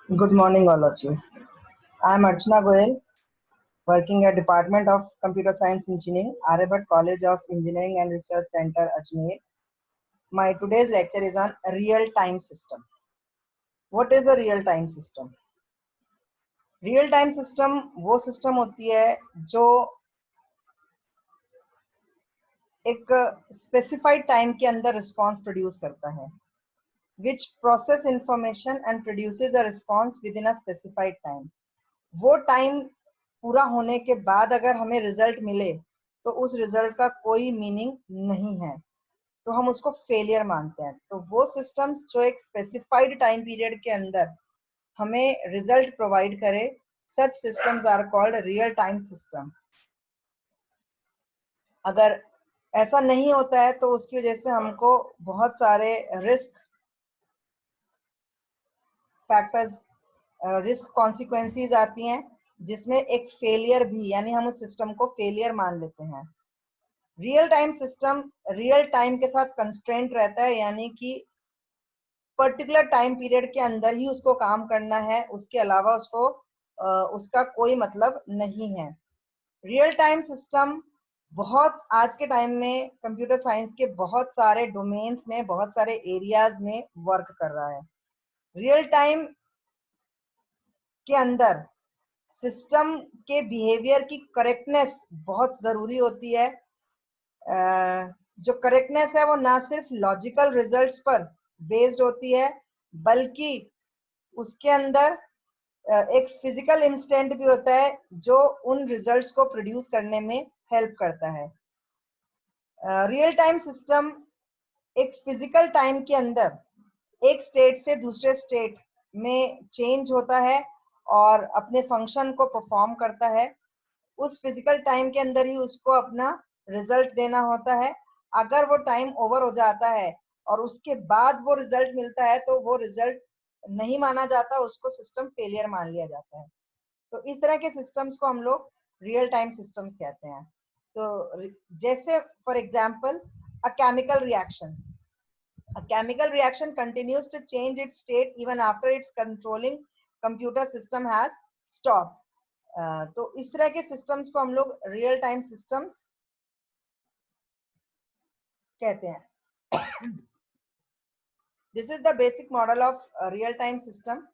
Good morning, all of you. I am Archana Goyal, working at Department of Computer Science Engineering, Aryabhatta College of Engineering and Research Center, Ajmer. My today's lecture is on real-time system. What is a real-time system? Real-time system वो system होती है जो एक specified time के अंदर response produce करता है, which process information and produces a response within a specified time. वो टाइम पूरा होने के बाद अगर हमें रिजल्ट मिले तो उस रिजल्ट का कोई मीनिंग नहीं है, तो हम उसको फेलियर मानते हैं। तो वो सिस्टम्स जो एक स्पेसिफाइड टाइम पीरियड के अंदर हमें रिजल्ट प्रोवाइड करे, such systems are called real time system. अगर ऐसा नहीं होता है तो उसकी वजह से हमको बहुत सारे रिस्क फैक्टर्स, रिस्क कॉन्सिक्वेंसेस आती हैं, जिसमें एक फेलियर भी, यानी हम उस सिस्टम को फेलियर मान लेते हैं। Real time system real time के साथ कंस्ट्रेंट रहता है, यानी कि पर्टिकुलर टाइम पीरियड के अंदर ही उसको काम करना है, उसके अलावा उसको उसका कोई मतलब नहीं है। रियल टाइम सिस्टम बहुत आज के टाइम में कंप्यूटर साइंस के बहुत सारे डोमेन्स में, बहुत सारे एरियाज में वर्क कर रहा है। रियल टाइम के अंदर सिस्टम के बिहेवियर की करेक्टनेस बहुत जरूरी होती है। जो करेक्टनेस है वो ना सिर्फ लॉजिकल रिजल्ट्स पर बेस्ड होती है, बल्कि उसके अंदर एक फिजिकल इंस्टेंट भी होता है जो उन रिजल्ट्स को प्रोड्यूस करने में हेल्प करता है। रियल टाइम सिस्टम एक फिजिकल टाइम के अंदर एक स्टेट से दूसरे स्टेट में चेंज होता है और अपने फंक्शन को परफॉर्म करता है। उस फिजिकल टाइम के अंदर ही उसको अपना रिजल्ट देना होता है। अगर वो टाइम ओवर हो जाता है और उसके बाद वो रिजल्ट मिलता है तो वो रिजल्ट नहीं माना जाता, उसको सिस्टम फेलियर मान लिया जाता है। तो इस तरह के सिस्टम्स को हम लोग रियल टाइम सिस्टम्स कहते हैं। तो जैसे for example a chemical reaction, a chemical reaction continues to change its state even after its controlling computer system has stopped. तो इस तरह के सिस्टम्स को हम लोग रियल टाइम सिस्टम्स कहते हैं। This is the basic model of real time system.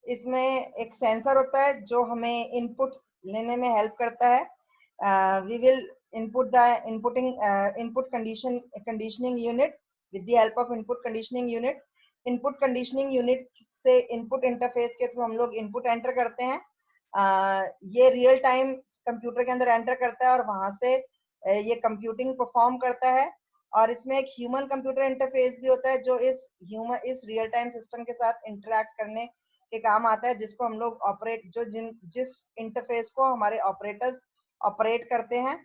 इसमें एक सेंसर होता है जो हमें इनपुट लेने में हेल्प करता है। We will input the input conditioning unit with the help of input conditioning unit. input conditioning unit से input interface के थ्रू हम लोग input enter करते हैं। ये रियल टाइम कंप्यूटर के अंदर एंटर करता है और वहां से ये कंप्यूटिंग परफॉर्म करता है। और इसमें एक ह्यूमन कंप्यूटर इंटरफेस भी होता है जो इस रियल टाइम सिस्टम के साथ इंटरेक्ट करने के काम आता है, जिसको हम लोग ऑपरेट जिस इंटरफेस को हमारे ऑपरेटर्स ऑपरेट करते हैं।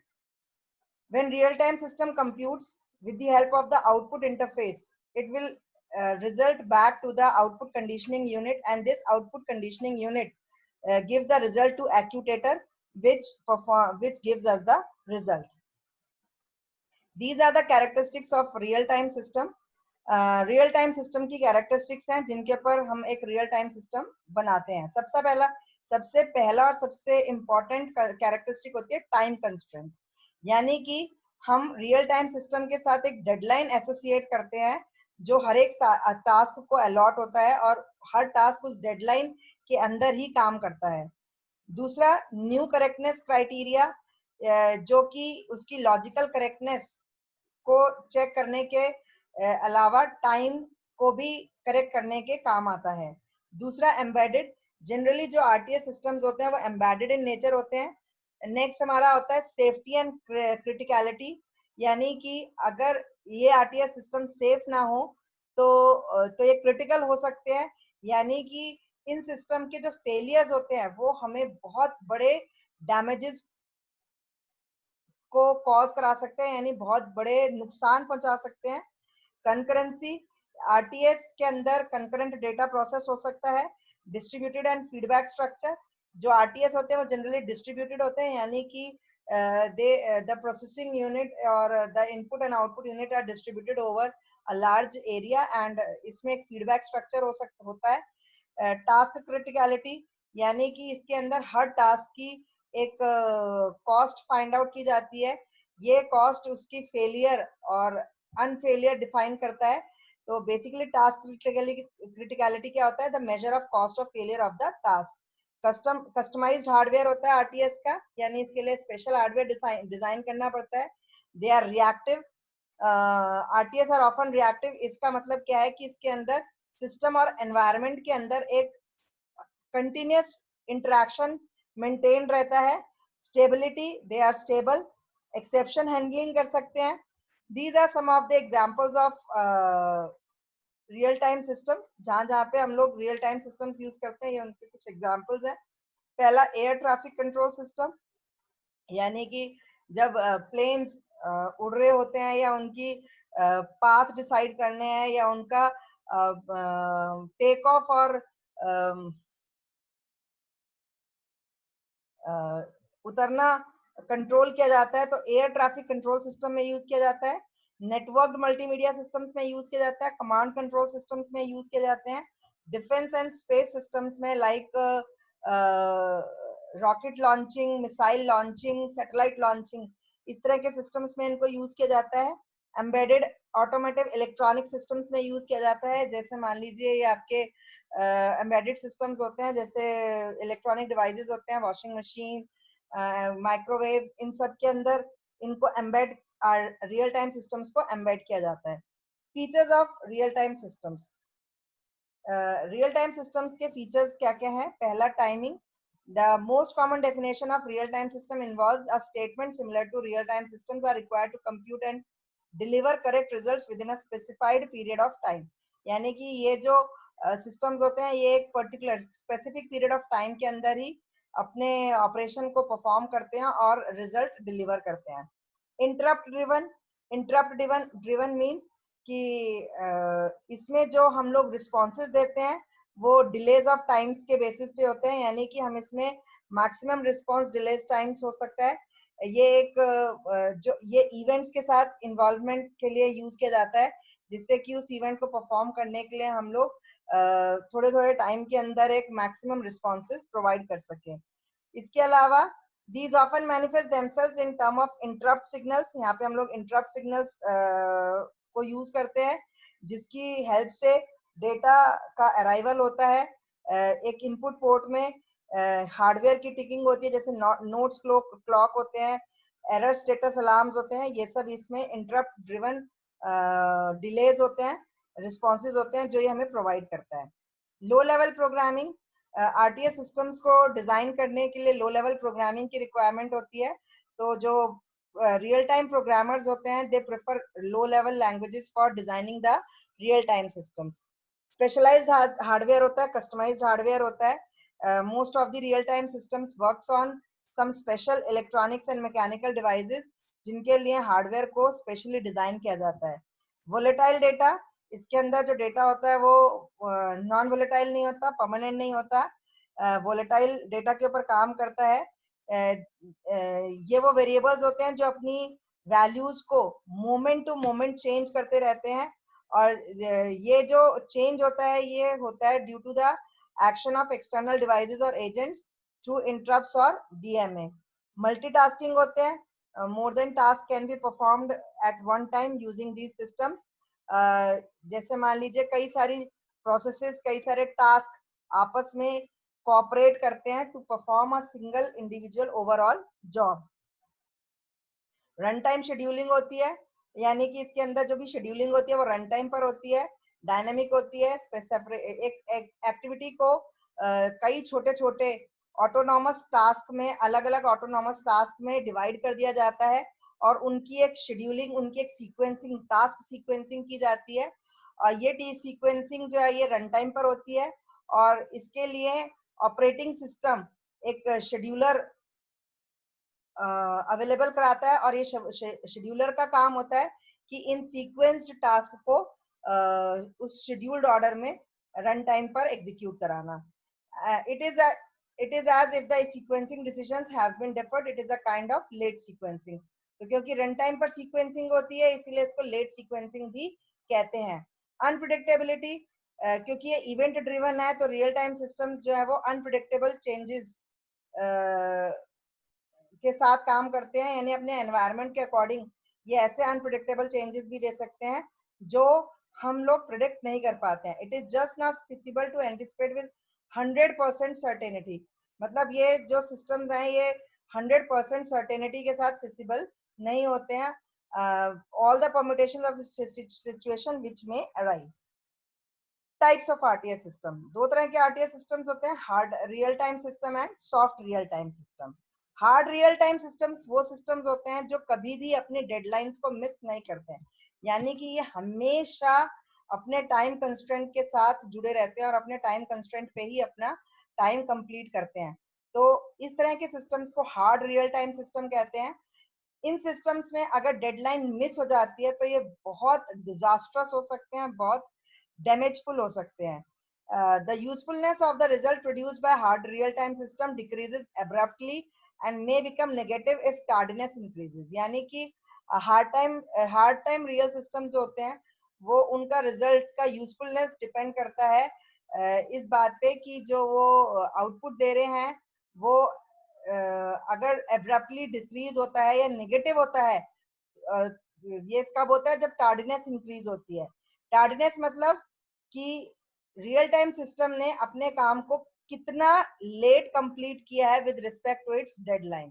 When real-time system computes with the help of the output interface, it will result back to the output conditioning unit, and this output conditioning unit gives the result to actuator, which gives us the result. These are the characteristics of real-time system. Real time system की characteristics हैं जिनके ऊपर हम एक real time system बनाते हैं। सबसे पहला और सबसे इंपॉर्टेंट कैरेक्टरिस्टिक होती है टाइम कंस्ट्रेंट, यानी कि हम रियल टाइम सिस्टम के साथ एक डेडलाइन एसोसिएट करते हैं जो हर एक टास्क को अलॉट होता है और हर टास्क उस डेडलाइन के अंदर ही काम करता है। दूसरा, न्यू करेक्टनेस क्राइटेरिया, जो कि उसकी लॉजिकल करेक्टनेस को चेक करने के अलावा टाइम को भी करेक्ट करने के काम आता है। दूसरा, एम्बेडेड, जनरली जो आरटीएस सिस्टम्स होते हैं वो एम्बेडेड इन नेचर होते हैं। नेक्स्ट हमारा होता है सेफ्टी एंड क्रिटिकलिटी, यानी कि अगर ये आरटीएस सिस्टम सेफ ना हो तो ये क्रिटिकल हो सकते हैं, यानी कि इन सिस्टम के जो फेलियर्स होते हैं वो हमें बहुत बड़े डैमेजेस को कॉज करा सकते हैं, यानी बहुत बड़े नुकसान पहुंचा सकते हैं। कंकरेंसी, आरटीएस के अंदर कंकरेंट डेटा प्रोसेस हो सकता है। डिस्ट्रीब्यूटेड एंड फीडबैक स्ट्रक्चर, जो आरटीएस होते हैं वो जनरली डिस्ट्रीब्यूटेड होते हैं, यानी कि द प्रोसेसिंग यूनिट और the input and output unit are distributed over a large area and इसमें एक फीडबैक स्ट्रक्चर होता है। टास्क क्रिटिकलिटी, यानी कि इसके अंदर हर टास्क की एक कॉस्ट फाइंड आउट की जाती है। ये कॉस्ट उसकी फेलियर और अनफेलियर डिफाइन करता है। तो बेसिकली टास्क क्रिटिकलिटी क्या होता है? The measure of cost of failure of the task. Customised hardware होता है आरटीएस का, यानी इसके लिए स्पेशल हार्डवेयर डिजाइन करना पड़ता है। They are reactive, RTS are often reactive. इसका मतलब क्या है कि इसके अंदर सिस्टम और एनवायरनमेंट के अंदर एक कंटिन्यूस इंटरेक्शन मेंटेन रहता है। Stability, they are stable. Exception handling कर सकते हैं। These are some of the examples of real time systems. जहां जहां पे हम लोग रियल टाइम सिस्टम्स यूज करते हैं, ये उनके कुछ एग्जांपल्स हैं। पहला एयर ट्रैफिक कंट्रोल सिस्टम, यानी कि जब प्लेन्स उड़ रहे होते हैं या उनकी पाथ डिसाइड करने हैं या उनका टेक ऑफ और उतरना कंट्रोल किया जाता है, तो एयर ट्रैफिक कंट्रोल सिस्टम में यूज किया जाता है। नेटवर्क मल्टीमीडिया सिस्टम्स में यूज किया जाता है। कमांड कंट्रोल सिस्टम्स में यूज किए जाते हैं। डिफेंस एंड स्पेस सिस्टम्स में like rocket launching, missile launching, satellite launching, इस तरह के सिस्टम्स में इनको यूज किया जाता है। एम्बेडेड ऑटोमेटिव इलेक्ट्रॉनिक सिस्टम्स में यूज किया जाता है। जैसे मान लीजिए ये आपके एम्बेडेड सिस्टम्स होते हैं, जैसे इलेक्ट्रॉनिक डिवाइसेस होते हैं, वॉशिंग मशीन, माइक्रोवेव्स, इन सब के अंदर इनको एम्बेड, रियल टाइम सिस्टम्स को एम्बेड किया जाता है। Features of real time systems. Real time systems के फीचर्स क्या क्या हैं? पहला, timing. The most common definition of real-time system involves a statement similar to real-time systems are required to compute and deliver correct results within a specified period of time. यानी कि ये जो systems होते हैं ये एक particular specific period of time के अंदर ही अपने ऑपरेशन को परफॉर्म करते हैं और रिजल्ट डिलीवर करते हैं। इंटरप्ट ड्रिवन मीन्स कि इसमें जो हम लोग रिस्पॉन्सेज देते हैं वो डिलेज ऑफ टाइम्स के बेसिस पे होते हैं, यानी कि हम इसमें मैक्सिमम रिस्पांस डिलेज टाइम्स हो सकता है। ये एक जो ये इवेंट्स के साथ इन्वॉल्वमेंट के लिए यूज किया जाता है, जिससे कि उस इवेंट को परफॉर्म करने के लिए हम लोग थोड़े थोड़े टाइम के अंदर एक मैक्सिमम रिस्पॉन्सेज प्रोवाइड कर सकें। इसके अलावा these often manifest themselves in term of interrupt signals। यहाँ पे हम लोग interrupt signals को यूज करते हैं, जिसकी हेल्प से डेटा का अराइवल होता है। एक इनपुट पोर्ट में हार्डवेयर की टिकिंग होती है, जैसे नोट्स क्लॉक होते हैं, एरर स्टेटस अलार्म्स होते हैं, ये सब इसमें इंटरप्ट ड्रिवन डिलेज होते हैं, रिस्पॉन्सेज होते हैं, जो ये हमें प्रोवाइड करता है। Low level programming, RTS systems को डिजाइन करने के लिए लो लेवल प्रोग्रामिंग की रिक्वायरमेंट होती है। तो जो रियल टाइम प्रोग्रामर्स होते हैं they prefer low level languages for designing the real time systems. Specialised hardware होता है, कस्टमाइज्ड हार्डवेयर होता है। Most of the real time systems works on some special electronics and mechanical devices, जिनके लिए hardware को specially design किया जाता है। वोलेटाइल डेटा, इसके अंदर जो डेटा होता है वो नॉन वोलेटाइल नहीं होता, परमानेंट नहीं होता, वोलेटाइल डेटा के ऊपर काम करता है। ये वो वेरिएबल्स होते हैं जो अपनी वैल्यूज को मोमेंट टू मोमेंट चेंज करते रहते हैं, और ये जो चेंज होता है ये होता है due to the action of external devices और एजेंट्स थ्रू इंटरप्ट्स और डीएमए। मल्टीटास्किंग होते हैं, more than task can be performed at one time using these systems। जैसे मान लीजिए कई सारी प्रोसेसेस, कई सारे टास्क आपस में कोऑपरेट करते हैं to perform a single individual overall job. Run time scheduling होती है, यानी कि इसके अंदर जो भी शेड्यूलिंग होती है वो रन टाइम पर होती है, डायनेमिक होती है। एक एक्टिविटी को कई छोटे छोटे ऑटोनॉमस टास्क में, अलग अलग ऑटोनॉमस टास्क में डिवाइड कर दिया जाता है, और उनकी एक शेड्यूलिंग, उनकी एक सीक्वेंसिंग, टास्क सीक्वेंसिंग की जाती है। और ये सीक्वेंसिंग जो है ये रन टाइम पर होती है, और इसके लिए ऑपरेटिंग सिस्टम एक शेड्यूलर अवेलेबल कराता है, और ये शेड्यूलर का काम होता है कि इन सीक्वेंस्ड टास्क को उस शेड्यूल्ड ऑर्डर में रन टाइम पर एग्जीक्यूट कराना। It is as if the sequencing decisions have been deferred, it is a kind of late sequencing. तो क्योंकि रन टाइम पर सीक्वेंसिंग होती है, इसीलिए इसको लेट सीक्वेंसिंग भी कहते हैं। अनप्रिडिक्टेबिलिटी, क्योंकि ये इवेंट ड्रिवन है तो रियल टाइम सिस्टम्स जो है वो अनप्रिडिक्टेबल चेंजेस के साथ काम करते हैं, यानी अपने एनवायरनमेंट के अकॉर्डिंग ये ऐसे अनप्रिडिक्टेबल चेंजेस भी दे सकते हैं जो हम लोग प्रिडिक्ट नहीं कर पाते हैं। It is just not feasible to anticipate with 100% certainty. मतलब ये जो सिस्टम्स हैं ये 100% सर्टेनिटी के साथ फिजिबल नहीं होते हैं। All the permutations of situation which में arise. Types of RTS system, दो तरह के आरटीएस सिस्टम्स होते हैं, hard real time system and soft real time system. Hard real time systems वो सिस्टम्स होते हैं जो कभी भी अपने डेडलाइंस को मिस नहीं करते हैं, यानी कि ये हमेशा अपने टाइम कंस्ट्रेंट के साथ जुड़े रहते हैं और अपने टाइम कंस्ट्रेंट पे ही अपना टाइम कंप्लीट करते हैं। तो इस तरह के सिस्टम्स को हार्ड रियल टाइम सिस्टम कहते हैं। इन सिस्टम्स में अगर डेडलाइन मिस हो जाती है तो ये बहुत डिजास्ट्रस हो सकते हैं, बहुत डैमेजफुल हो सकते हैं। The usefulness of the result produced by hard real-time system decreases abruptly and may become negative if tardiness increases। यानी कि हार्ड टाइम रियल सिस्टम जो होते हैं वो उनका रिजल्ट का यूजफुलनेस डिपेंड करता है इस बात पे कि जो वो आउटपुट दे रहे हैं वो अगर एब्रप्टली डिक्रीज होता है या नेगेटिव होता है। ये कब होता है? जब टार्डिनेस इंक्रीज होती है। टार्डिनेस मतलब कि रियल टाइम सिस्टम ने अपने काम को कितना लेट कंप्लीट किया है with respect to its deadline.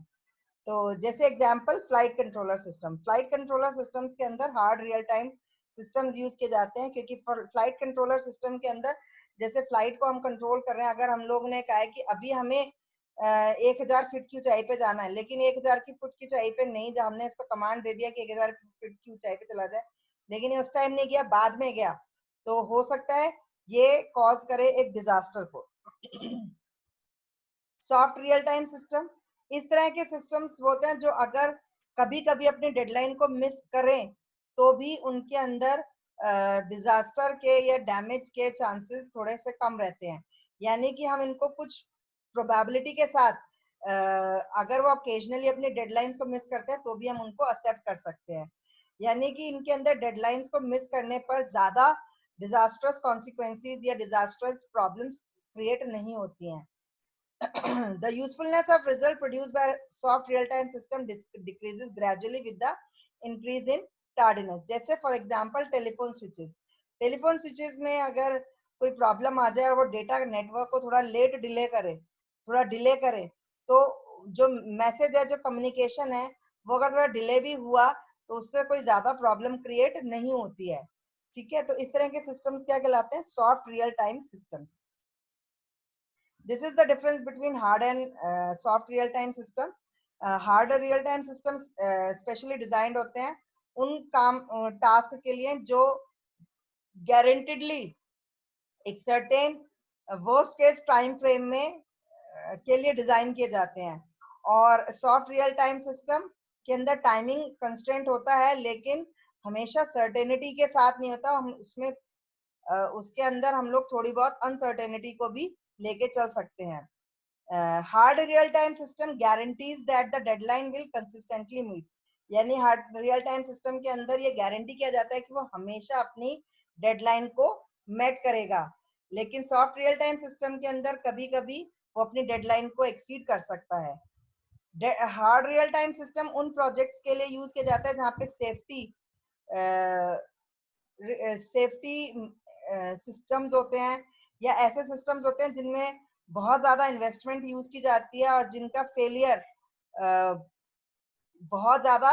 तो जैसे example flight controller system. Flight controller systems के अंदर hard real time systems use किए जाते हैं, क्योंकि फ्लाइट कंट्रोलर सिस्टम के अंदर जैसे फ्लाइट को हम कंट्रोल कर रहे हैं, अगर हम लोग ने कहा है कि अभी हमें 1000 फीट की ऊंचाई पे जाना है, लेकिन 1000 की फुट की ऊंचाई पे नहीं, जब हमने इसको कमांड दे दिया कि 1000 फीट की ऊंचाई पे चला जाए, लेकिन ये उस टाइम नहीं गया, बाद में गया, तो हो सकता है ये कॉज करे एक डिजास्टर को। सॉफ्ट रियल टाइम सिस्टम, इस तरह के सिस्टम्स होते हैं जो अगर कभी कभी अपने डेडलाइन को मिस करें तो भी उनके अंदर डिजास्टर के या डैमेज के चांसेस थोड़े से कम रहते हैं। यानी कि हम इनको कुछ प्रोबेबिलिटी के साथ अगर वो ऑकेजनली अपने डेडलाइंस को मिस करते हैं तो भी हम उनको एक्सेप्ट कर सकते हैं। यानी कि इनके अंदर डेडलाइंस को मिस करने पर ज्यादा डिजास्टर्स कॉन्सिक्वेंसेस या डिजास्टर्स प्रॉब्लम्स क्रिएट नहीं होती हैं। The usefulness of result produced by soft real-time system decreases gradually with the increase in tardiness। जैसे for example telephone switches. Telephone switches में अगर कोई प्रॉब्लम आ जाए और वो डेटा नेटवर्क को थोड़ा डिले करे, तो जो मैसेज है, जो कम्युनिकेशन है, वो अगर थोड़ा डिले भी हुआ तो उससे कोई ज्यादा प्रॉब्लम क्रिएट नहीं होती है। ठीक है, तो इस तरह के सिस्टम्स क्या कहलाते हैं? Soft real time systems. This is the difference between hard and soft real-time system. Hard real-time systems specially designed होते हैं उन काम टास्क के लिए जो गारंटेडली एक certain worst case time frame में के लिए डिजाइन किए जाते हैं। और सॉफ्ट रियल टाइम सिस्टम के अंदर टाइमिंग कंस्ट्रेंट होता है, लेकिन हमेशा सर्टेनिटी के साथ नहीं होता। हम उसमें उसके अंदर हम लोग थोड़ी बहुत अनसर्टेनिटी को भी लेके चल सकते हैं। Hard real time system guarantees that the deadline will consistently meet. यानी हार्ड रियल टाइम सिस्टम के अंदर ये गारंटी किया जाता है कि वो हमेशा अपनी डेडलाइन को मेट करेगा, लेकिन सॉफ्ट रियल टाइम सिस्टम के अंदर कभी कभी वो अपनी डेडलाइन को एक्सीड कर सकता है। हार्ड रियल टाइम सिस्टम उन प्रोजेक्ट्स के लिए यूज किया जाता है जहाँ पे सेफ्टी सिस्टम्स होते हैं या ऐसे सिस्टम्स होते हैं जिनमें बहुत ज्यादा इन्वेस्टमेंट यूज की जाती है और जिनका फेलियर बहुत ज्यादा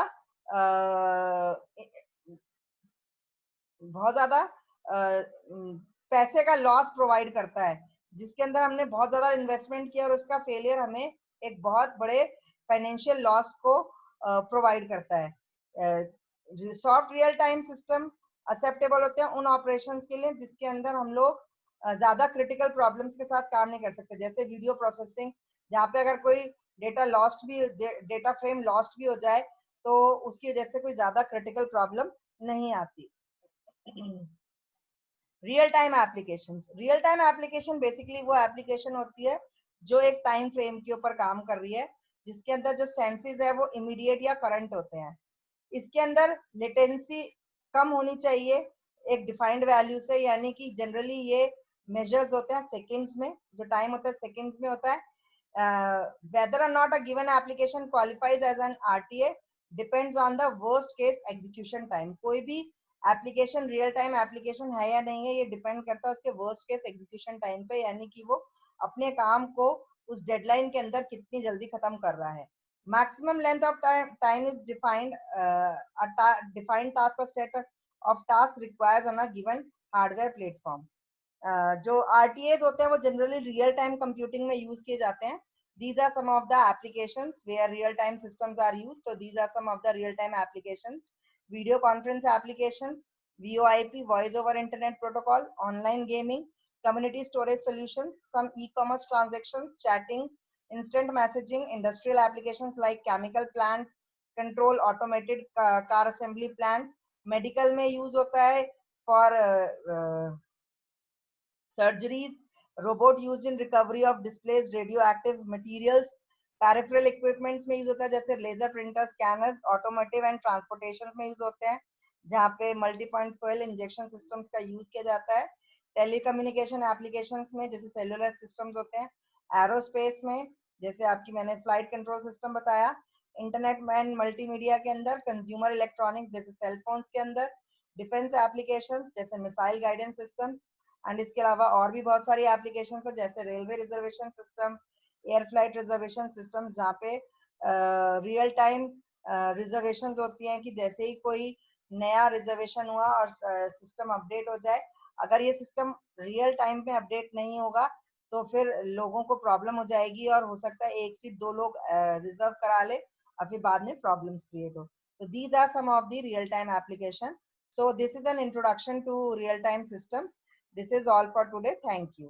पैसे का लॉस प्रोवाइड करता है, जिसके अंदर हमने बहुत ज्यादा इन्वेस्टमेंट किया और उसका फेलियर हमें एक बहुत बड़े फाइनेंशियल लॉस को प्रोवाइड करता है। Soft real time system acceptable होते हैं उन ऑपरेशंस के लिए जिसके अंदर हम लोग ज्यादा क्रिटिकल प्रॉब्लम्स के साथ काम नहीं कर सकते, जैसे वीडियो प्रोसेसिंग, जहाँ पे अगर कोई डेटा फ्रेम लॉस्ट भी हो जाए तो उसकी वजह से कोई ज्यादा क्रिटिकल प्रॉब्लम नहीं आती। रियल टाइम एप्लीकेशन बेसिकली वो एप्लीकेशन होती है जो एक टाइम फ्रेम के ऊपर काम कर रही है, जिसके अंदर जो सेंसेस है वो इमीडिएट या करंट होते हैं। इसके अंदर लेटेंसी कम होनी चाहिए, एक डिफाइंड वैल्यू से, यानी कि जनरली ये मेजर्स होते हैं सेकंड्स में, जो टाइम होता है सेकंड्स में होता है. Whether or not a given application qualifies as an RTA depends on the worst case execution time. कोई भी एप्लीकेशन रियल टाइम एप्लीकेशन है या नहीं है, ये डिपेंड करता है उसके वर्स्ट केस एग्जीक्यूशन टाइम पे, यानी कि वो अपने काम को उस डेडलाइन के अंदर कितनी जल्दी खत्म कर रहा है. Maximum length of time is defined, defined task और set of task requires on a given hardware platform. जो RTAs होते हैं वो जनरली रियल टाइम कंप्यूटिंग में यूज किए जाते हैं. These are some of the applications where real-time systems are used. So these are some of the real-time applications: video conference applications, VoIP, voice over internet protocol, online gaming, community storage solutions, some e-commerce transactions, chatting, instant messaging, industrial applications like chemical plant control, automated car assembly plant. medical में use होता है for surgeries, robot used in recovery of displaced radioactive materials, peripheral equipments में use होता है जैसे laser printer, scanners, automotive and transportation में use होते हैं जहाँ पे multi point fuel injection systems का यूज किया जाता है. टेलीकम्युनिकेशन एप्लीकेशंस में जैसे सेलुलर सिस्टम्स होते हैं. एरोस्पेस में जैसे आपकी मैंने फ्लाइट कंट्रोल सिस्टम बताया. इंटरनेट एंड मल्टीमीडिया के अंदर, कंज्यूमर इलेक्ट्रॉनिक्स जैसे सेल फोन्स के अंदर, डिफेंस एप्लीकेशंस जैसे मिसाइल गाइडेंस सिस्टम्स. एंड इसके अलावा और भी बहुत सारी एप्लीकेशन है जैसे railway reservation system, air flight reservation system, जहाँ पे रियल टाइम रिजर्वेशन होती हैं कि जैसे ही कोई नया रिजर्वेशन हुआ और सिस्टम अपडेट हो जाए, अगर ये सिस्टम रियल टाइम पे अपडेट नहीं होगा तो फिर लोगों को प्रॉब्लम हो जाएगी और हो सकता है एक सीट 2 लोग रिजर्व करा ले और फिर बाद में प्रॉब्लम्स क्रिएट हो. तो these are some of the real time application. So this is an introduction to real time systems. This is all for today. Thank you.